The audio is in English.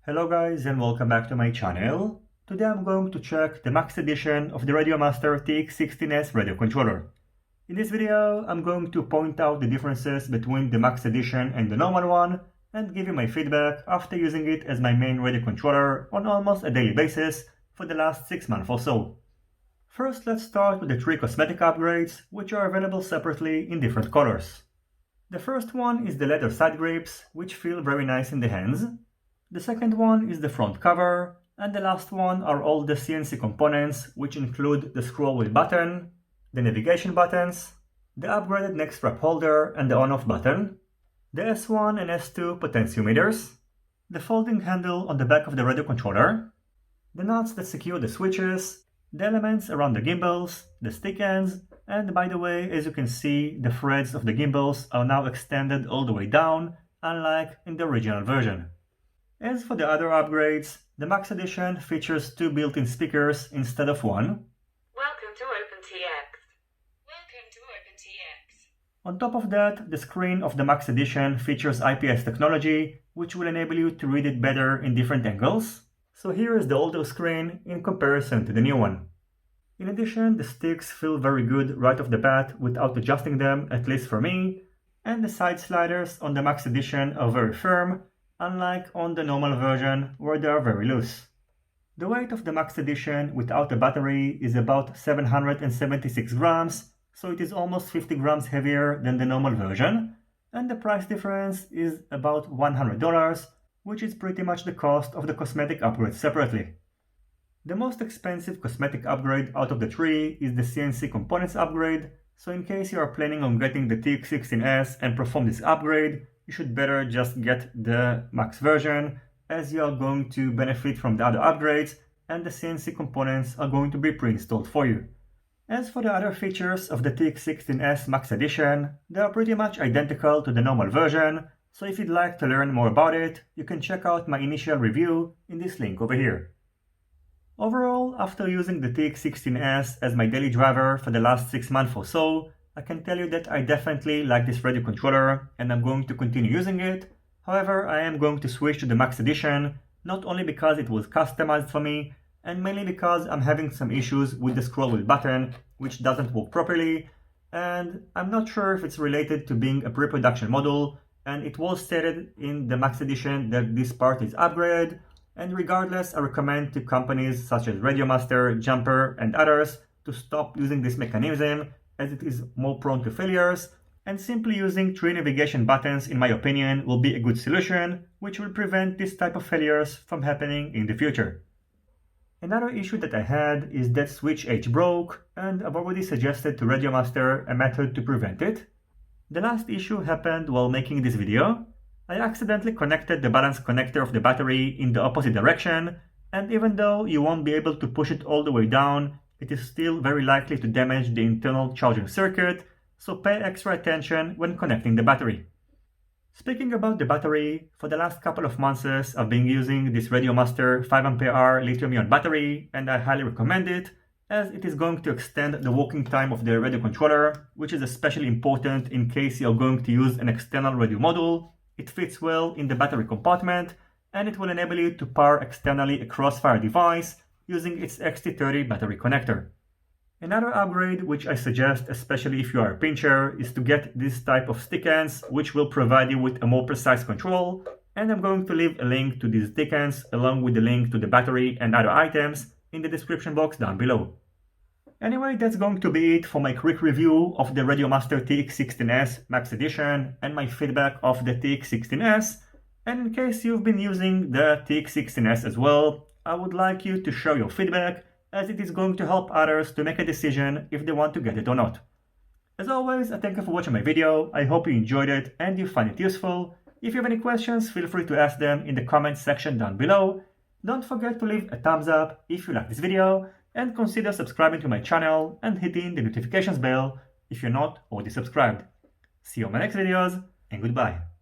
Hello guys and welcome back to my channel. Today I'm going to check the Max edition of the RadioMaster TX16S radio controller. In this video I'm going to point out the differences between the Max edition and the normal one and give you my feedback after using it as my main radio controller on almost a daily basis for the last 6 months or so. First, let's start with the 3 cosmetic upgrades which are available separately in different colors. The first one is the leather side grips, which feel very nice in the hands. The second one is the front cover, and the last one are all the CNC components, which include the scroll wheel button, the navigation buttons, the upgraded neck strap holder and the on-off button, the S1 and S2 potentiometers, the folding handle on the back of the radio controller, the nuts that secure the switches, the elements around the gimbals, the stick ends, and by the way, as you can see, the threads of the gimbals are now extended all the way down, unlike in the original version. As for the other upgrades, the Max edition features 2 built-in speakers instead of 1. Welcome to OpenTX. Welcome to OpenTX. On top of that, the screen of the Max edition features IPS technology, which will enable you to read it better in different angles. So here is the older screen in comparison to the new one. In addition, the sticks feel very good right off the bat without adjusting them, at least for me, and the side sliders on the Max edition are very firm, unlike on the normal version where they are very loose. The weight of the Max edition without a battery is about 776 grams, so it is almost 50 grams heavier than the normal version, and the price difference is about $100, which is pretty much the cost of the cosmetic upgrade separately. The most expensive cosmetic upgrade out of the 3 is the CNC components upgrade, so in case you are planning on getting the TX16S and perform this upgrade, you should better just get the Max version, as you are going to benefit from the other upgrades and the CNC components are going to be pre-installed for you. As for the other features of the TX16S Max edition, they are pretty much identical to the normal version, so if you'd like to learn more about it, you can check out my initial review in this link over here. Overall, after using the TX16S as my daily driver for the last 6 months or so, I can tell you that I definitely like this radio controller and I'm going to continue using it. However, I am going to switch to the Max edition, not only because it was customized for me, and mainly because I'm having some issues with the scroll wheel button, which doesn't work properly, and I'm not sure if it's related to being a pre-production model, and it was stated in the Max edition that this part is upgraded, and regardless, I recommend to companies such as RadioMaster, Jumper, and others to stop using this mechanism as it is more prone to failures, and simply using 3 navigation buttons, in my opinion, will be a good solution, which will prevent this type of failures from happening in the future. Another issue that I had is that switch H broke, and I've already suggested to RadioMaster a method to prevent it. The last issue happened while making this video. I accidentally connected the balance connector of the battery in the opposite direction, and even though you won't be able to push it all the way down, it is still very likely to damage the internal charging circuit, so pay extra attention when connecting the battery. Speaking about the battery, for the last couple of months I've been using this RadioMaster 5Ah lithium-ion battery, and I highly recommend it, as it is going to extend the working time of the radio controller, which is especially important in case you are going to use an external radio module. It fits well in the battery compartment, and it will enable you to power externally a Crossfire device using its XT30 battery connector. Another upgrade which I suggest, especially if you are a pincher, is to get this type of stick ends, which will provide you with a more precise control, and I'm going to leave a link to these stick ends along with the link to the battery and other items in the description box down below. Anyway, that's going to be it for my quick review of the RadioMaster TX16S Max edition and my feedback of the TX16S, and in case you've been using the TX16S as well, I would like you to share your feedback, as it is going to help others to make a decision if they want to get it or not. As always, I thank you for watching my video. I hope you enjoyed it and you find it useful. If you have any questions, feel free to ask them in the comments section down below. Don't forget to leave a thumbs up if you like this video, and consider subscribing to my channel and hitting the notifications bell if you're not already subscribed. See you on my next videos, and goodbye.